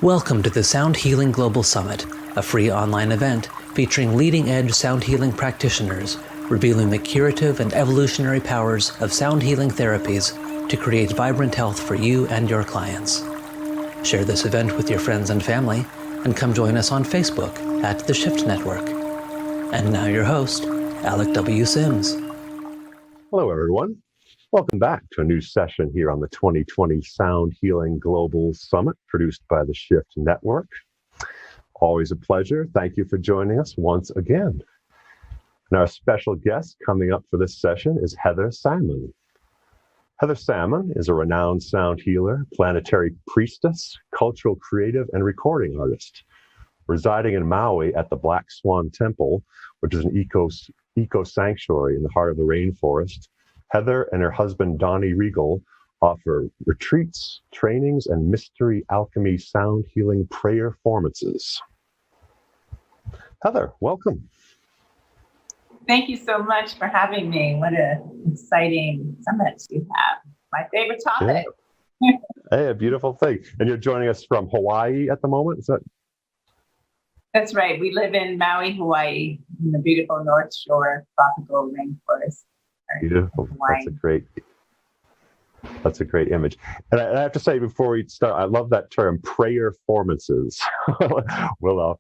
Welcome to the Sound Healing Global Summit, a free online event featuring leading-edge sound healing practitioners, revealing the curative and evolutionary powers of sound healing therapies to create vibrant health for you and your clients. Share this event with your friends and family, and come join us on Facebook at The Shift Network. And now your host, Alec W. Sims. Hello, everyone. Welcome back to a new session here on the 2020 Sound Healing Global Summit, produced by the Shift Network. Always a pleasure. Thank you for joining us once again. And our special guest coming up for this session is Heather Salmon. Heather Salmon is a renowned sound healer, planetary priestess, cultural creative, and recording artist. Residing in Maui at the Black Swan Temple, which is an eco sanctuary in the heart of the rainforest, Heather and her husband, Donnie Regal, offer retreats, trainings, and mystery alchemy sound healing prayer performances. Heather, welcome. Thank you so much for having me. What an exciting summit you have. My favorite topic. Yeah. Hey, a beautiful thing. And you're joining us from Hawaii at the moment? Is that? That's right. We live in Maui, Hawaii, in the beautiful North Shore tropical rainforest. Beautiful. That's a great image. And I have to say before we start, I love that term, prayer performances. We'll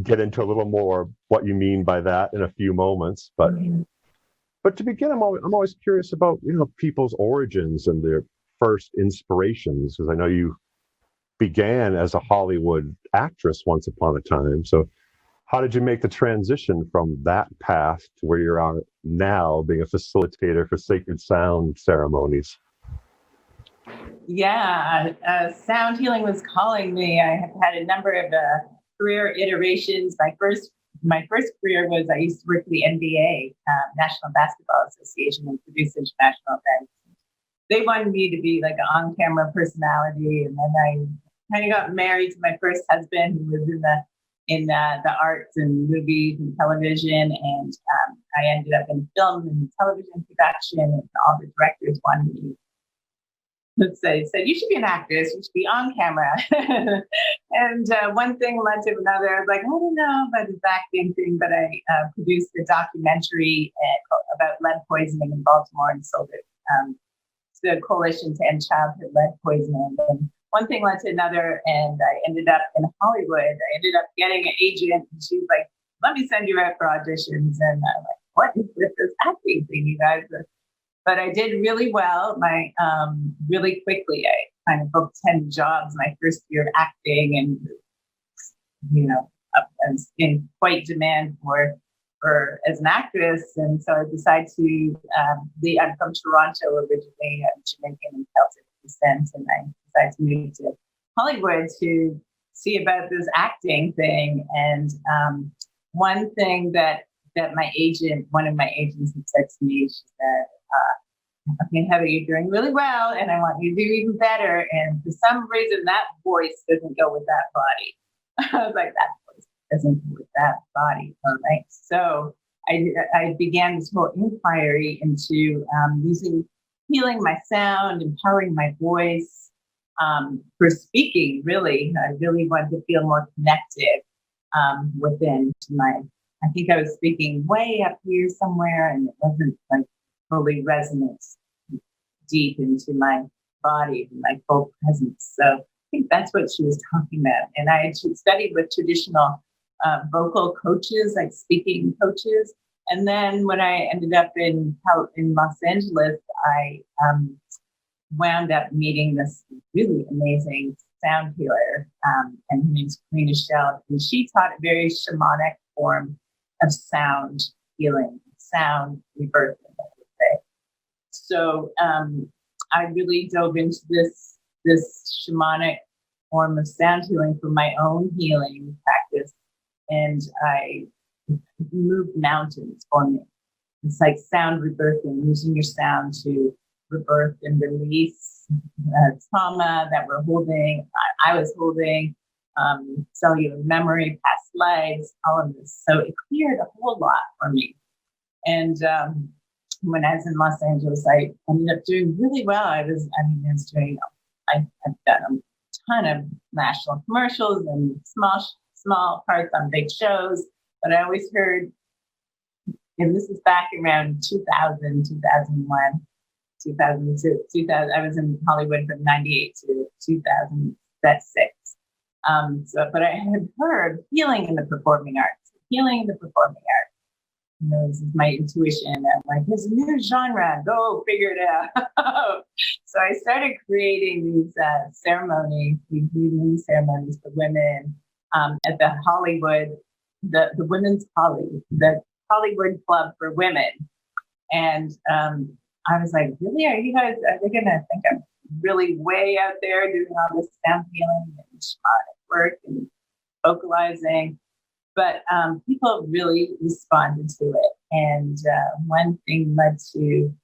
get into a little more what you mean by that in a few moments. But to begin, I'm always curious about people's origins and their first inspirations, because I know you began as a Hollywood actress once upon a time. So how did you make the transition from that path to where you are now, being a facilitator for sacred sound ceremonies? Yeah, sound healing was calling me. I have had a number of career iterations. My first career was I used to work for the NBA, National Basketball Association, and produce international events. They wanted me to be like an on-camera personality, and then I kind of got married to my first husband, who was in the arts and movies and television, and I ended up in film and television production, and all the directors wanted me. Said, you should be an actress, you should be on camera. And one thing led to another. I was like, I don't know about this acting thing, but I produced a documentary about lead poisoning in Baltimore and sold it to the Coalition to End Childhood Lead Poisoning. And one thing led to another, and I ended up in Hollywood. I ended up getting an agent, and she was like, let me send you out for auditions. And I'm like, what is this acting thing, you guys? But I did really well. Really quickly, I kind of booked 10 jobs my first year of acting, and I was in quite demand for as an actress. And so I decided to leave. I'm from Toronto originally. I'm Jamaican and Celtic descent, and I decided to move to Hollywood to see about this acting thing. And one thing that one of my agents had said to me, she said, okay, Heather, you're doing really well, and I want you to do even better. And for some reason, that voice doesn't go with that body. I was like, that voice doesn't go with that body. All right. So I began this whole inquiry into healing my sound, empowering my voice for speaking. Really, I really wanted to feel more connected within to my. I think I was speaking way up here somewhere, and it wasn't like fully resonant deep into my body and my full presence. So I think that's what she was talking about. And I had studied with traditional vocal coaches, like speaking coaches. And then when I ended up in Los Angeles, I wound up meeting this really amazing sound healer, and her name's Karina Shell. And she taught a very shamanic form of sound healing, sound rebirth. So I really dove into this shamanic form of sound healing for my own healing practice, and I moved mountains for me. It's like sound rebirthing, using your sound to rebirth and release trauma that we're holding. I was holding cellular memory, past lives, all of this. So it cleared a whole lot for me. And when I was in Los Angeles, I ended up doing really well. I've done a ton of national commercials and small parts on big shows. But I always heard, and this is back around 2000, 2001, 2002, 2000. I was in Hollywood from 98 to 2006. But I had heard healing in the performing arts, healing in the performing arts. This is my intuition. I'm like, there's a new genre. Go figure it out. So I started creating these ceremonies, these healing ceremonies for women at the Hollywood, the Women's the Hollywood Club for Women. And I was like, really? Are they going to think I'm really way out there doing all this sound healing and shamanic work and vocalizing? But people really responded to it. And one thing led to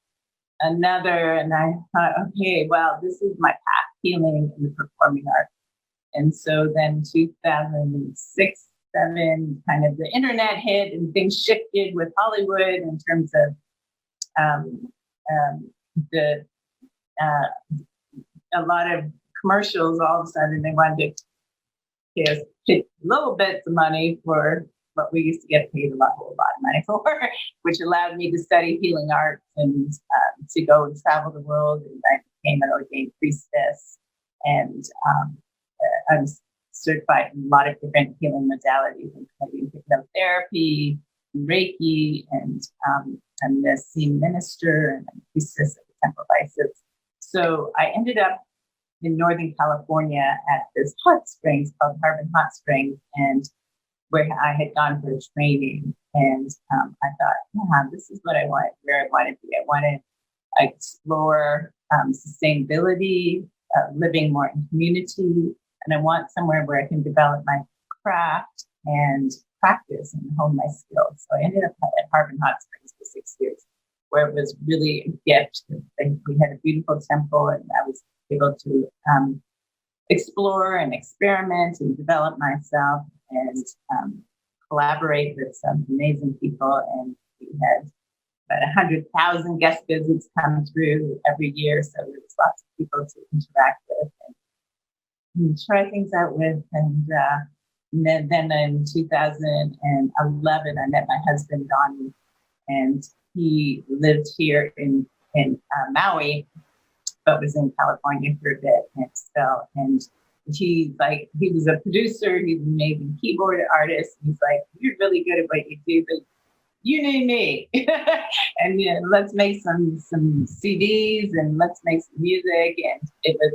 another. And I thought, okay, well, this is my path, healing in the performing arts. And so then 2006, 2007, kind of the internet hit and things shifted with Hollywood in terms of a lot of commercials. All of a sudden, they wanted to pay us little bits of money for what we used to get paid a whole lot of money for, which allowed me to study healing arts and to go and travel the world. And I became an ordained priestess, and I'm certified in a lot of different healing modalities, including hypnotherapy, Reiki, and I'm the scene minister and I'm priestess at the Temple of Isis. So I ended up in Northern California at this hot springs called Harbin Hot Springs, and where I had gone for training. And I thought, yeah, this is what I want, where I want to be. I want to explore sustainability, living more in community, and I want somewhere where I can develop my craft and practice and hone my skills. So I ended up at Harbin Hot Springs for 6 years, where it was really a gift. We had a beautiful temple, and I was able to explore and experiment and develop myself and collaborate with some amazing people. And we had about 100,000 guest visits come through every year. So there was lots of people to interact with and try things out with. And then in 2011, I met my husband, Donnie, and he lived here in Maui, but was in California for a bit and fell. And he was a producer, he's an amazing keyboard artist. He's like, you're really good at what you do, but you need me. And let's make some CDs and let's make some music. And it was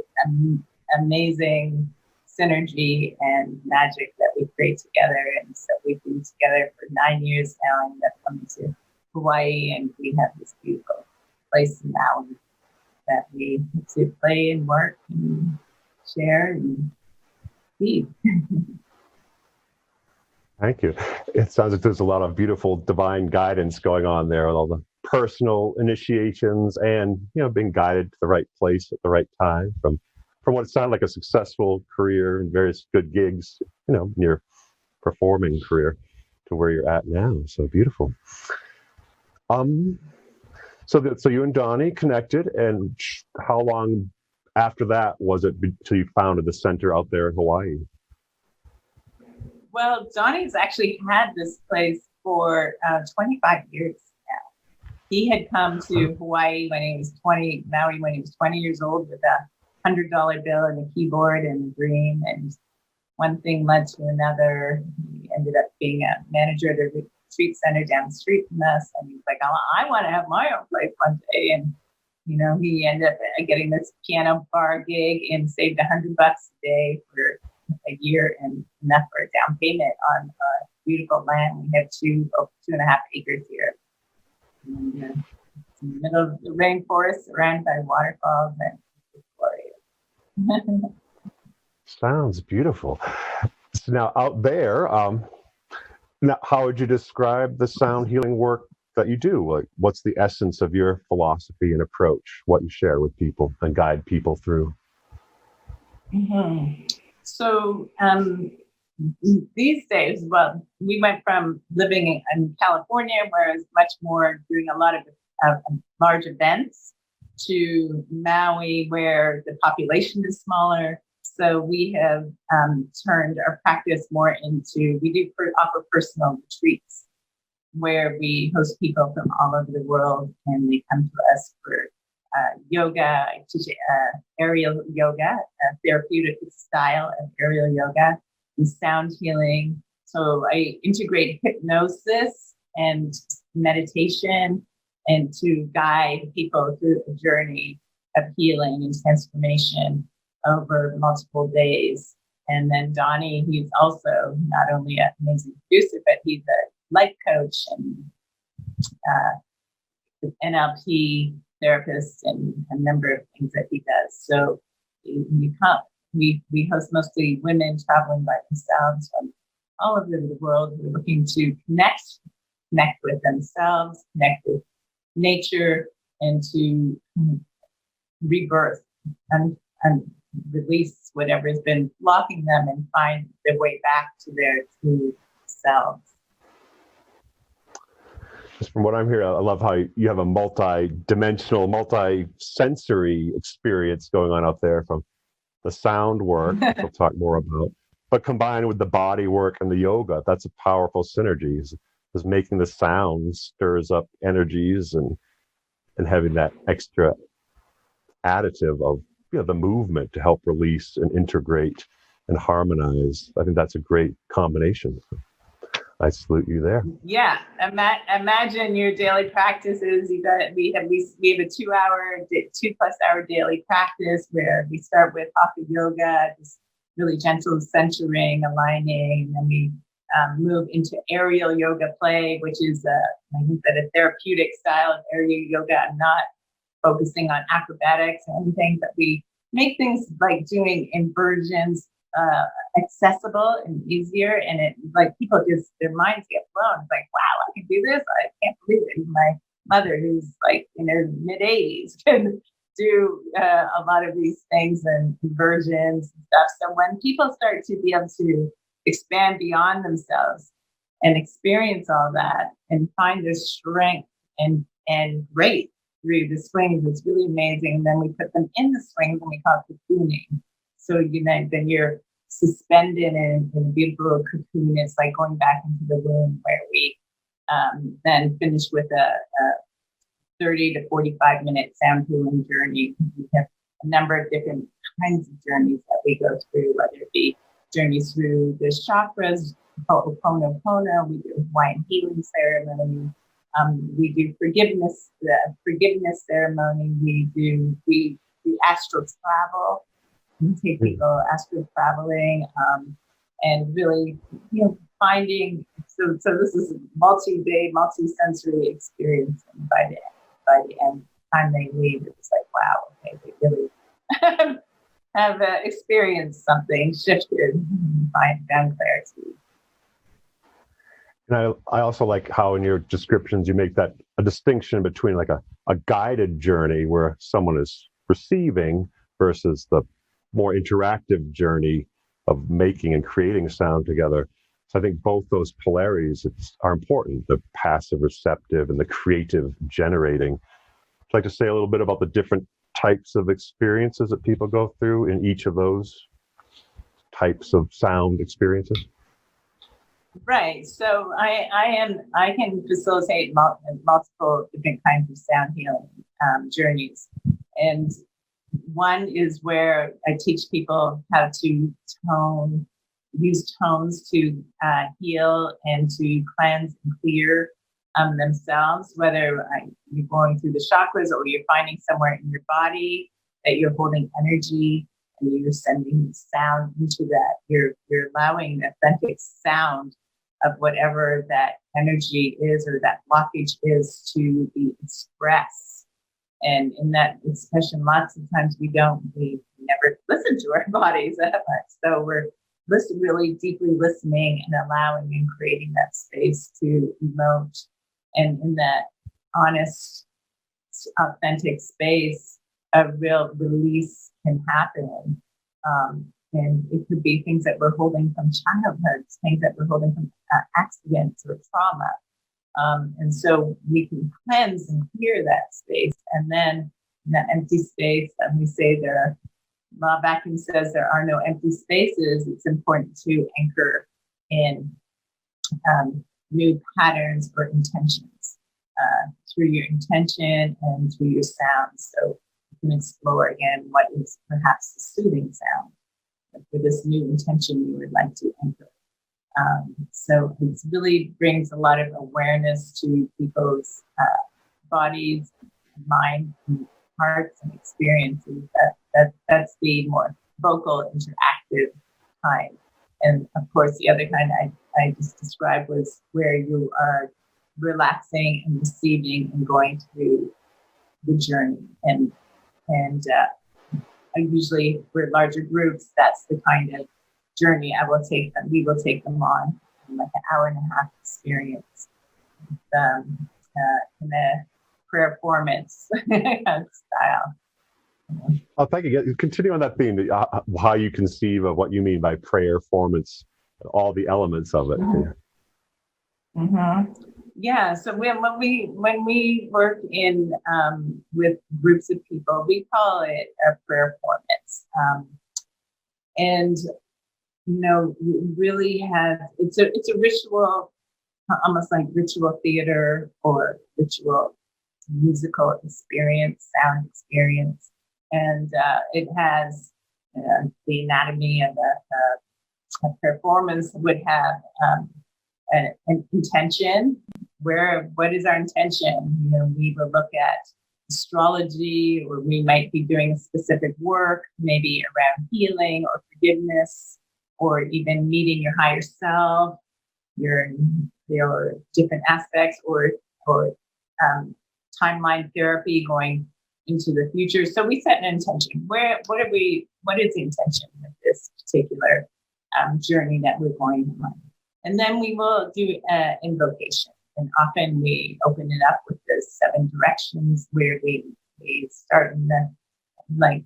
amazing synergy and magic that we create together. And so we've been together for 9 years now, and I've come to Hawaii, and we have this beautiful place in Maui that we get to play and work and share and be. Thank you. It sounds like there's a lot of beautiful divine guidance going on there, with all the personal initiations and being guided to the right place at the right time from what sounded like a successful career and various good gigs, in your performing career to where you're at now. So beautiful. So you and Donnie connected, and how long after that was it until you founded the center out there in Hawaii? Well, Donnie's actually had this place for 25 years now. He had come to Hawaii when he was 20, Maui when he was 20 years old, with a $100 bill and a keyboard and a dream. And one thing led to another. He ended up being a manager at a retreat center down the street from us. And he was like, I want to have my own place one day. And, he ended up getting this piano bar gig and saved $100 a day for a year, and enough for a down payment on beautiful land. We have 2.5 acres here. And, it's in the middle of the rainforest, surrounded by waterfalls, and it's glorious. Sounds beautiful. So now out there, now how would you describe the sound healing work that you do? Like, what's the essence of your philosophy and approach, what you share with people and guide people through? Mm-hmm. So these days, well, we went from living in California, where I was much more doing a lot of large events, to Maui, where the population is smaller. So we have turned our practice more into, offer personal retreats where we host people from all over the world, and they come to us for yoga. I teach aerial yoga, a therapeutic style of aerial yoga, and sound healing. So I integrate hypnosis and meditation, and to guide people through a journey of healing and transformation over multiple days. And then Donnie, he's also not only an amazing producer, but he's a life coach and NLP therapist and a number of things that he does. So we host mostly women traveling by themselves from all over the world who are looking to connect with themselves, connect with nature, and to rebirth and release whatever has been blocking them and find their way back to their true selves. Just from what I'm hearing, I love how you have a multi-dimensional, multi-sensory experience going on out there, from the sound work, which we'll talk more about, but combined with the body work and the yoga. That's a powerful synergy, is making the sound stirs up energies and having that extra additive of the movement to help release and integrate and harmonize. I think that's a great combination. I salute you there. Yeah, imagine your daily practices. We have a 2+ hour daily practice where we start with hatha yoga, just really gentle centering, aligning, and we move into aerial yoga play, which is like you said, a therapeutic style of aerial yoga. I'm not focusing on acrobatics or anything, but we make things like doing inversions accessible and easier, and it like people just their minds get blown. It's like, wow, I can do this. I can't believe it. My mother, who's like in her mid-80s, can do a lot of these things and inversions and stuff. So when people start to be able to expand beyond themselves and experience all that and find their strength and grace through the swings, it's really amazing. And then we put them in the swings and we call it cocooning. So then you're suspended in a beautiful little cocoon. It's like going back into the womb, where we then finish with a 30 to 45 minute sound healing journey. We have a number of different kinds of journeys that we go through, whether it be journeys through the chakras, Ho'oponopono, we do Hawaiian healing ceremony, we do forgiveness ceremony, we do astral travel. We take people astral traveling, and really, finding. So this is a multi-day, multi-sensory experience. And by the end, time they leave, it's like, wow, okay, they really have experienced something, shifted, found clarity. And I also like how in your descriptions you make that a distinction between like a guided journey where someone is receiving versus the more interactive journey of making and creating sound together. So I think both those polarities are important, the passive receptive and the creative generating. I'd like to say a little bit about the different types of experiences that people go through in each of those types of sound experiences. Right. So I can facilitate multiple different kinds of sound healing journeys. And one is where I teach people how to use tones to heal and to cleanse and clear themselves, whether you're going through the chakras or you're finding somewhere in your body that you're holding energy and you're sending sound into that. You're allowing the authentic sound of whatever that energy is or that blockage is to be expressed. And in that expression, lots of times we never listen to our bodies that much. So we're really deeply listening and allowing and creating that space to emote. And in that honest, authentic space, a real release can happen. And it could be things that we're holding from childhood, things that we're holding from accidents or trauma. And so we can cleanse and clear that space. And then in that empty space, we say there are Bob Atkins says there are no empty spaces. It's important to anchor in new patterns or intentions through your intention and through your sound. So you can explore again what is perhaps the soothing sound for this new intention you would like to anchor. So it really brings a lot of awareness to people's bodies, mind, and hearts and experiences. That's the more vocal, interactive kind. And of course, the other kind I just described was where you are relaxing and receiving and going through the journey. And usually for larger groups, that's the kind of journey we will take them on, like an hour and a half experience in a prayer formance style. Oh, thank you. Continue on that theme, how you conceive of what you mean by prayer formance, all the elements of it. Mm-hmm. Mm-hmm. Yeah. So when we work in with groups of people, we call it a prayer formance, and really has it's a ritual, almost like ritual theater or ritual musical experience, sound experience. And it has the anatomy of a performance would have an intention. What is our intention? We will look at astrology, or we might be doing specific work, maybe around healing or forgiveness, or even meeting your higher self, your different aspects, or timeline therapy going into the future. So we set an intention. What is the intention of this particular journey that we're going on? And then we will do an invocation. And often we open it up with the 7 directions, where we start in the,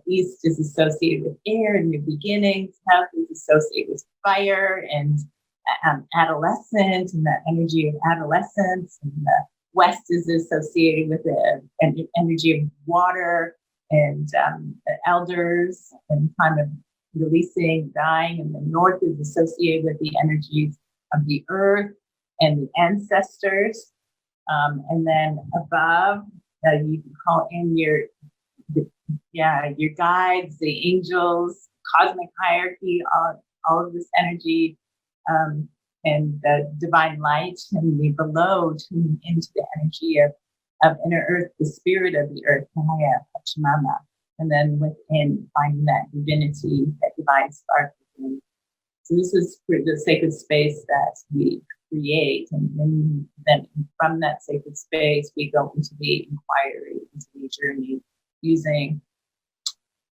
east is associated with air and new beginnings, south is associated with fire and adolescent and the energy of adolescence, and the west is associated with the energy of water and the elders and kind of releasing, dying, and the north is associated with the energies of the earth and the ancestors. And then above, you can call in your guides, the angels, cosmic hierarchy, all of this energy, and the divine light. And we below tune into the energy of inner earth, the spirit of the earth, Gaia, Pachamama. And then within, finding that divinity, that divine spark within. So this is the sacred space that we create. And then from that sacred space, we go into the inquiry, into the journey, using,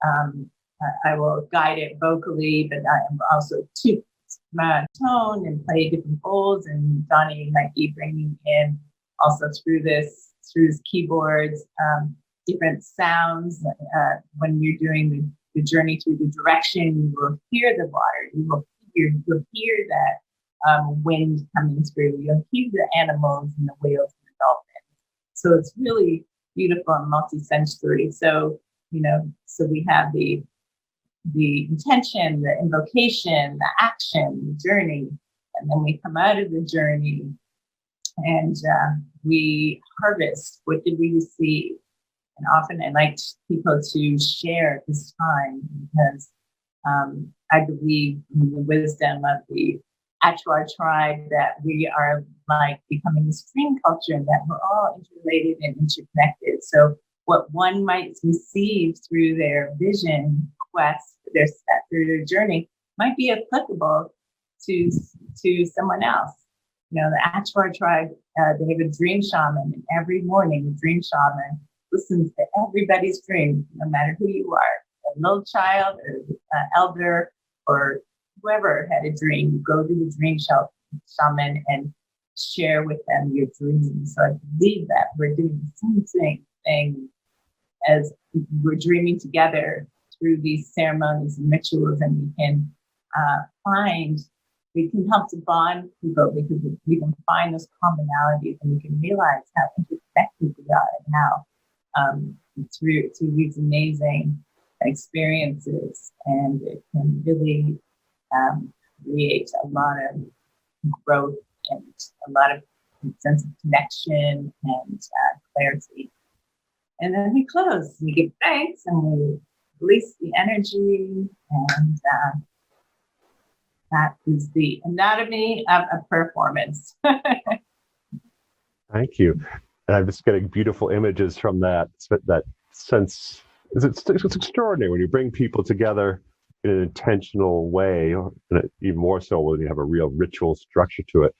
I will guide it vocally, but I am also my tone and play different bowls. And Donnie might be bringing in also through his keyboards, different sounds. When you're doing the journey through the direction, you will hear the water. You'll hear that wind coming through. You'll hear the animals and the whales and the dolphins. So it's really beautiful and multi-sensory. So so we have the intention, the invocation, the action, the journey, and then we come out of the journey and we harvest. What did we receive? And often I like people to share at this time, because I believe in the wisdom of the Achuar tribe that we are like becoming a stream culture, and that we're all interrelated and interconnected. So what one might receive through their vision quest, through their journey, might be applicable to someone else. The Achuar tribe, they have a dream shaman, and every morning the dream shaman listens to everybody's dream, no matter who you are, a little child or elder or whoever had a dream. You go to the dream shaman and share with them your dreams. So I believe that we're doing the same thing as we're dreaming together through these ceremonies and rituals, and we can help to bond people, because we can find those commonalities, and we can realize how interconnected we are, and how through these amazing experiences, and it can really create a lot of growth and a lot of sense of connection and clarity. And then we close, we give thanks, and we release the energy, and that is the anatomy of a performance. Thank you. And I'm just getting beautiful images from that sense. It's extraordinary when you bring people together in an intentional way, or even more so when you have a real ritual structure to it,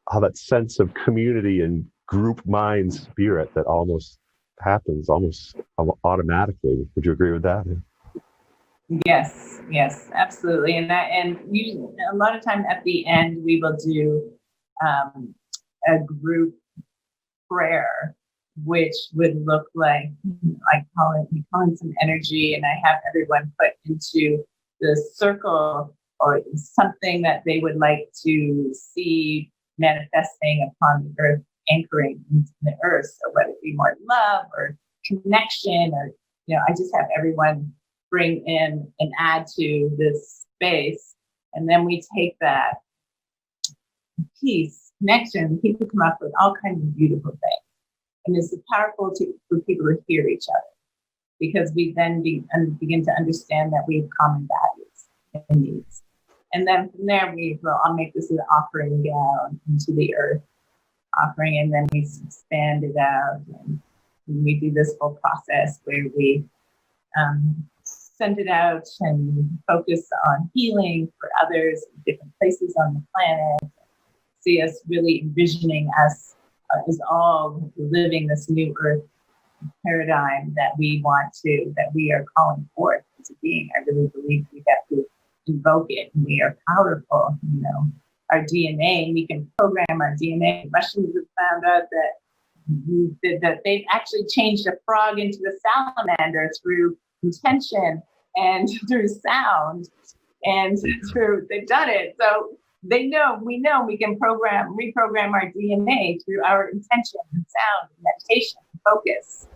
how that sense of community and group mind spirit that almost happens almost automatically. Would you agree with that? Yes, absolutely. And usually, a lot of time at the end, we will do a group prayer, which would look like we call in some energy, and I have everyone put into the circle or something that they would like to see manifesting upon the earth, anchoring into the earth. So whether it be more love or connection, or I just have everyone bring in and add to this space, and then we take that peace, connection. People come up with all kinds of beautiful things, and it's powerful for people to hear each other, because we then begin to understand that we have common values and needs. And then from there, I'll make this an offering down into the earth, offering, and then we expand it out. And we do this whole process where we send it out and focus on healing for others in different places on the planet. See us really envisioning us as all living this new earth paradigm that we are calling forth into being. I really believe we have to invoke it, and we are powerful. Our DNA, we can program our DNA. Russians have found out that they've actually changed a frog into a salamander through intention and through sound, and they've done it. So we know we can reprogram our DNA through our intention and sound and meditation and focus.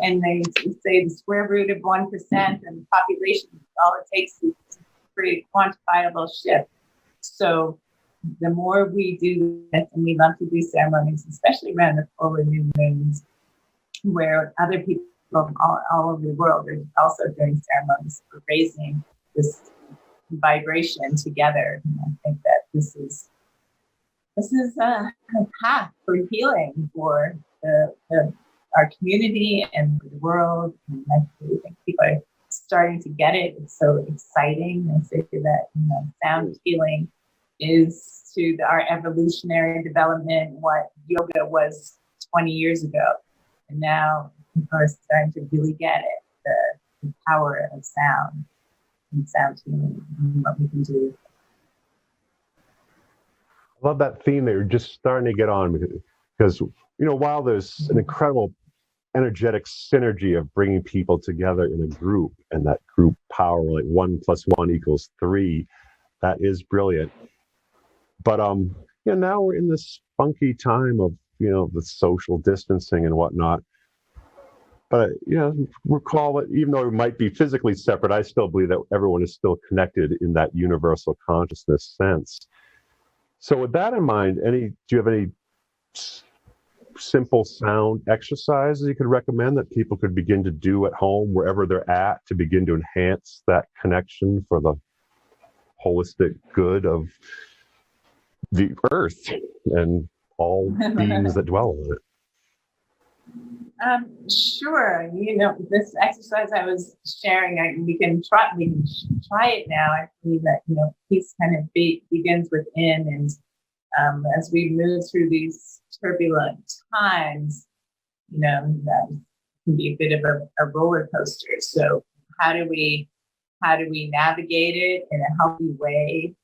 And they say the square root of 1% and population, all it takes is to create a quantifiable shift. So the more we do this, and we love to do ceremonies, especially around the full and new moons, where other people from all over the world are also doing ceremonies for raising this vibration together. And I think that this is a path for healing for our community and for the world. And I really think people are starting to get it. It's so exciting. I say that sound healing is to our evolutionary development what yoga was 20 years ago, and now people are starting to really get it, the power of sound and sound healing and what we can do. I love that theme that you're just starting to get on, because while there's an incredible energetic synergy of bringing people together in a group, and that group power, like 1 + 1 = 3, that is brilliant. But now we're in this funky time of the social distancing and whatnot. But recall that even though we might be physically separate, I still believe that everyone is still connected in that universal consciousness sense. So with that in mind, do you have any simple sound exercises you could recommend that people could begin to do at home, wherever they're at, to begin to enhance that connection for the holistic good of the earth and all beings that dwell on it? Sure. This exercise I was sharing, we can try it now. I believe that peace kind of begins within, and as we move through these turbulent times, that can be a bit of a roller coaster. So how do we navigate it in a healthy way,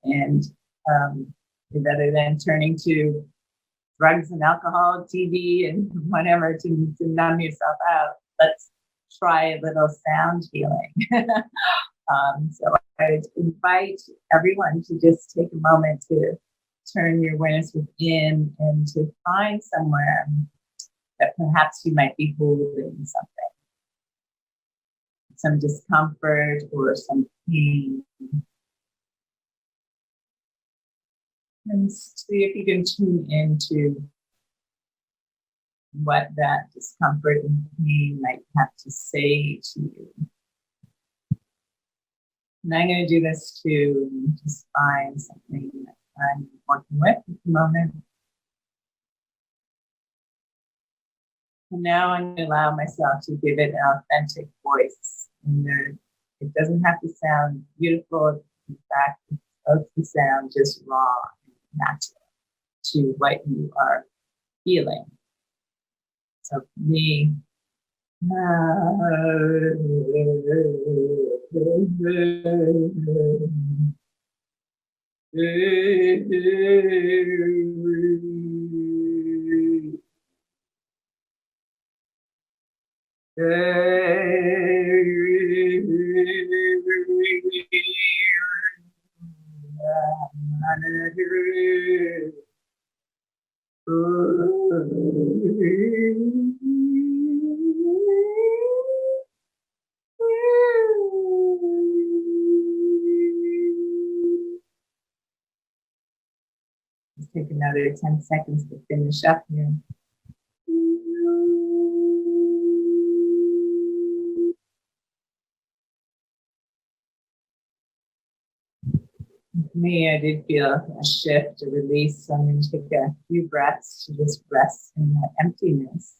and rather than turning to drugs and alcohol, TV, and whatever to numb yourself out, let's try a little sound healing. So I invite everyone to just take a moment to turn your awareness within and to find somewhere that perhaps you might be holding something. some discomfort or some pain. And see if you can tune into what that discomfort and pain might have to say to you. And I'm going to do this to just find something that I'm working with at the moment. And now I'm going to allow myself to give it an authentic voice. And it doesn't have to sound beautiful. In fact, it's supposed to sound just raw and natural to what you are feeling. So for me, Let's take another 10 seconds to finish up here. For me, I did feel a shift, a release. So I'm going to take a few breaths to just rest in that emptiness.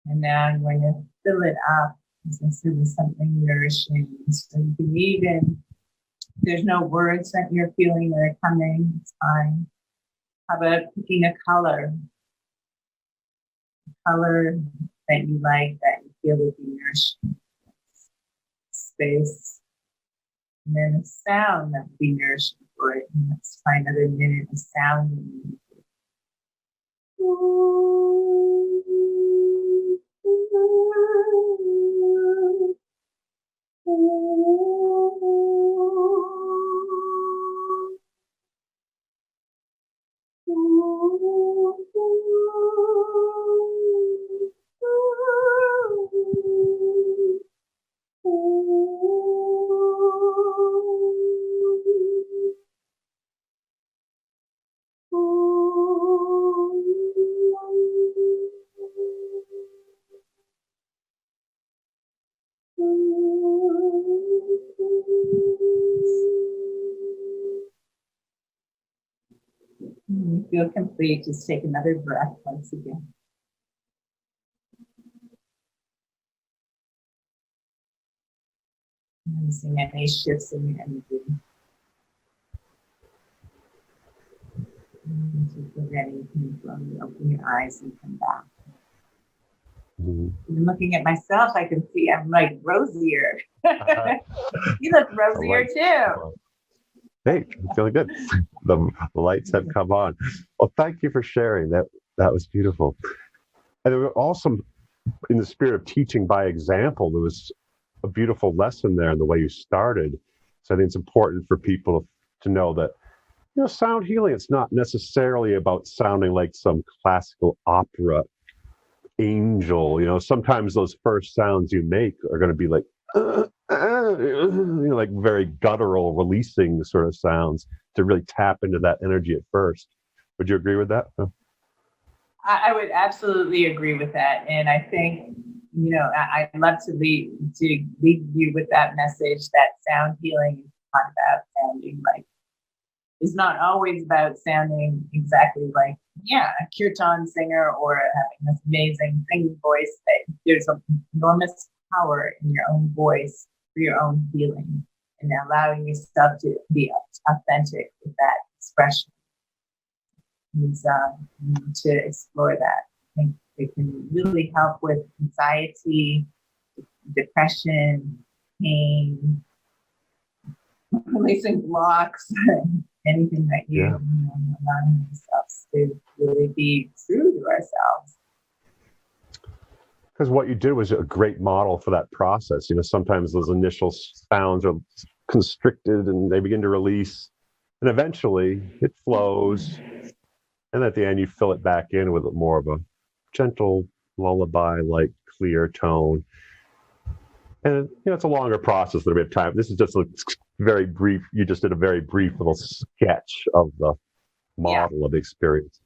And now I'm going to fill it up, as I said, with something nourishing. So you can even, if there's no words that you're feeling that are coming, it's fine. How about picking a color that you like, that you feel would be nourishing? Space. And then a sound that would be nourishing for it. And let's try another minute of sound. When you feel complete, just take another breath once again. Noticing any shifts in your energy. And to prevent anything from you, open your eyes and come back. And looking at myself, I can see I'm like rosier. You look rosier too. Hey, I'm feeling good. The lights have come on. Well, thank you for sharing. That was beautiful. And there were also, in the spirit of teaching by example, there was a beautiful lesson there in the way you started. So I think it's important for people to know that, sound healing, it's not necessarily about sounding like some classical opera angel. Sometimes those first sounds you make are going to be like, like very guttural, releasing sort of sounds to really tap into that energy at first. Would you agree with that? I would absolutely agree with that. And I think, I'd love to leave you with that message that sound healing is not about sounding like, it's not always about sounding exactly like, a kirtan singer or having this amazing singing voice. That there's an enormous power in your own voice for your own healing and allowing yourself to be authentic with that expression. And to explore that. I think it can really help with anxiety, depression, pain, releasing blocks, anything that you allowing ourselves to really be true to ourselves. Because what you did was a great model for that process. Sometimes those initial sounds are constricted and they begin to release, and eventually it flows. And at the end, you fill it back in with more of a gentle lullaby-like clear tone. And it's a longer process than we have time. This is just a very brief. You just did a very brief little sketch of the model of experience.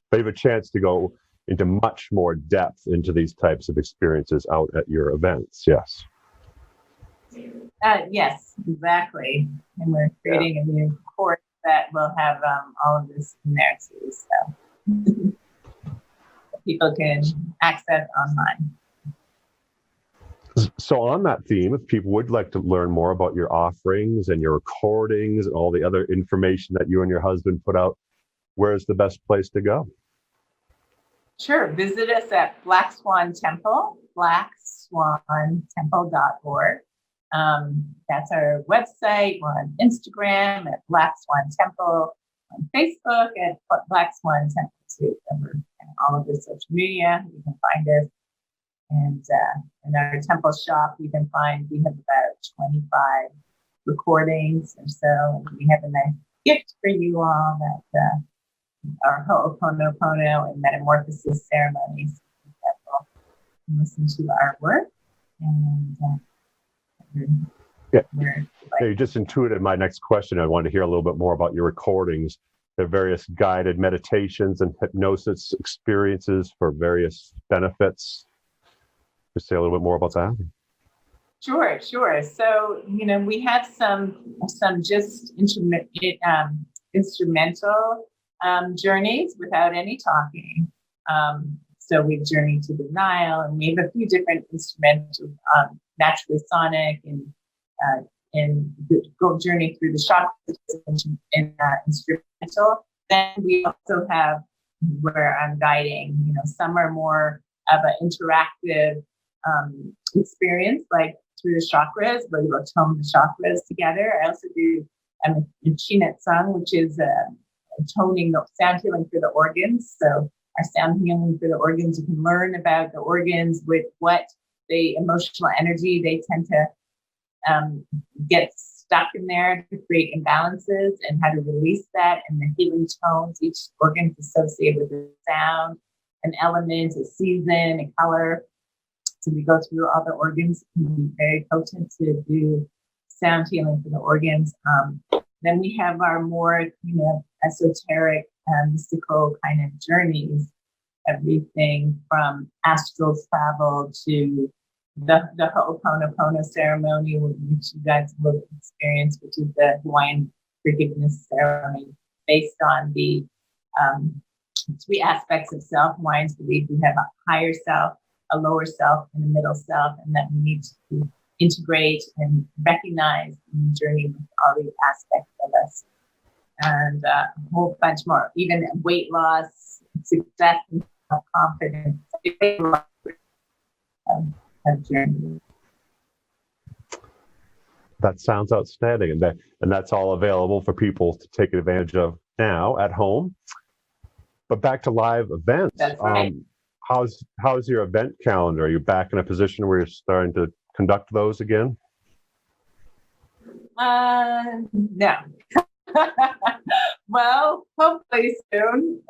But you have a chance to go into much more depth into these types of experiences out at your events. Yes. Yes, exactly. And we're creating a new course that will have all of this in there too, so people can access online. So on that theme, if people would like to learn more about your offerings and your recordings and all the other information that you and your husband put out, where's the best place to go? Sure. Visit us at Black Swan Temple, blackswantemple.org. That's our website. We're on Instagram at Black Swan Temple, on Facebook at Black Swan Temple too. And we're on all of the social media. You can find us. And in our temple shop, we have about 25 recordings or so. And we have a nice gift for you all that our Ho'oponopono and metamorphosis ceremonies that will listen to our work. And you just intuited my next question. I wanted to hear a little bit more about your recordings, the various guided meditations and hypnosis experiences for various benefits. Just say a little bit more about that. Sure. So, we have some just instrumental journeys without any talking. So we've journeyed to the Nile, and we have a few different instrumental, naturally sonic, and go journey through the chakras in instrumental. Then we also have where I'm guiding. Some are more of an interactive experience, like through the chakras, where we will tone the chakras together. I also do Chinet Sung, which is toning the sound healing for the organs. So our sound healing for the organs, you can learn about the organs with what the emotional energy they tend to get stuck in there to create imbalances, and how to release that, and the healing tones. Each organ is associated with a sound, an element, a season, a color. So we go through all the organs. It can be very potent to do sound healing for the organs. Then we have our more, esoteric, mystical kind of journeys. Everything from astral travel to the Ho'oponopono ceremony, which you guys will experience, which is the Hawaiian forgiveness ceremony, based on the 3 aspects of self. Hawaiians believe we have a higher self, a lower self, and a middle self, and that we need to integrate and recognize and journey with all these aspects of us. And a whole bunch more, even weight loss, success, and self-confidence. Journey. That sounds outstanding, and that's all available for people to take advantage of now at home. But back to live events. That's right. How's your event calendar? Are you back in a position where you're starting to conduct those again? No. Well, hopefully soon.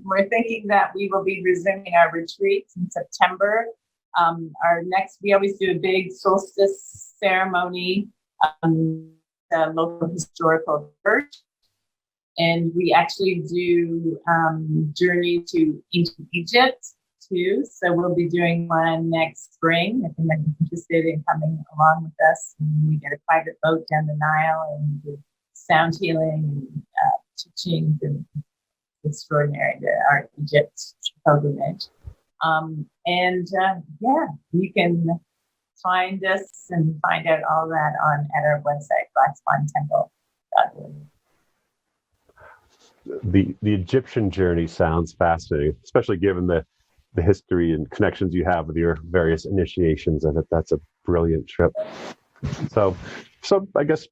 We're thinking that we will be resuming our retreats in September. We always do a big solstice ceremony, the local historical church. And we actually do journey to ancient Egypt too. So we'll be doing one next spring if anyone's interested in coming along with us. And we get a private boat down the Nile and do sound healing and teachings, and extraordinary, our Egypt pilgrimage. You can find us and find out all that at our website, blackswantemple.org. The Egyptian journey sounds fascinating, especially given the history and connections you have with your various initiations in it. That's a brilliant trip. So I guess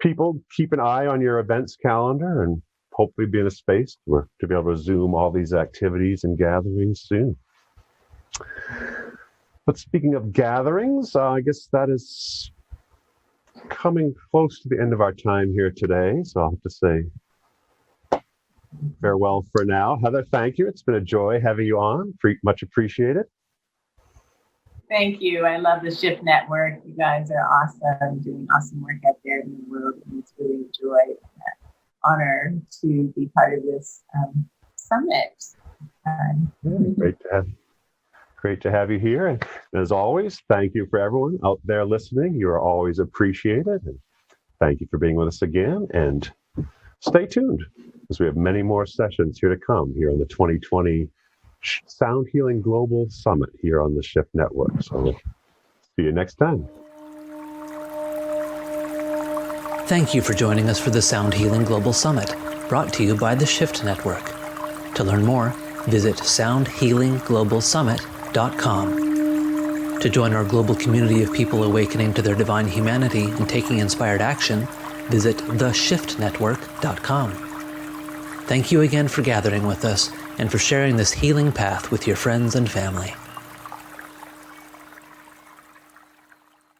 people keep an eye on your events calendar and hopefully be in a space to be able to Zoom all these activities and gatherings soon. But speaking of gatherings, I guess that is coming close to the end of our time here today. So I'll have to say Farewell for now. Heather, thank you. It's been a joy having you on. Much appreciated. Thank you. I love the Shift Network. You guys are awesome, doing awesome work out there in the world. And it's really a joy and an honor to be part of this summit. Great to have you here. And as always, thank you for everyone out there listening. You are always appreciated. And thank you for being with us again. And stay tuned, because we have many more sessions here to come here on the 2020 Sound Healing Global Summit here on the Shift Network. So see you next time. Thank you for joining us for the Sound Healing Global Summit, brought to you by the Shift Network. To learn more, visit soundhealingglobalsummit.com. To join our global community of people awakening to their divine humanity and taking inspired action, visit theshiftnetwork.com. Thank you again for gathering with us and for sharing this healing path with your friends and family.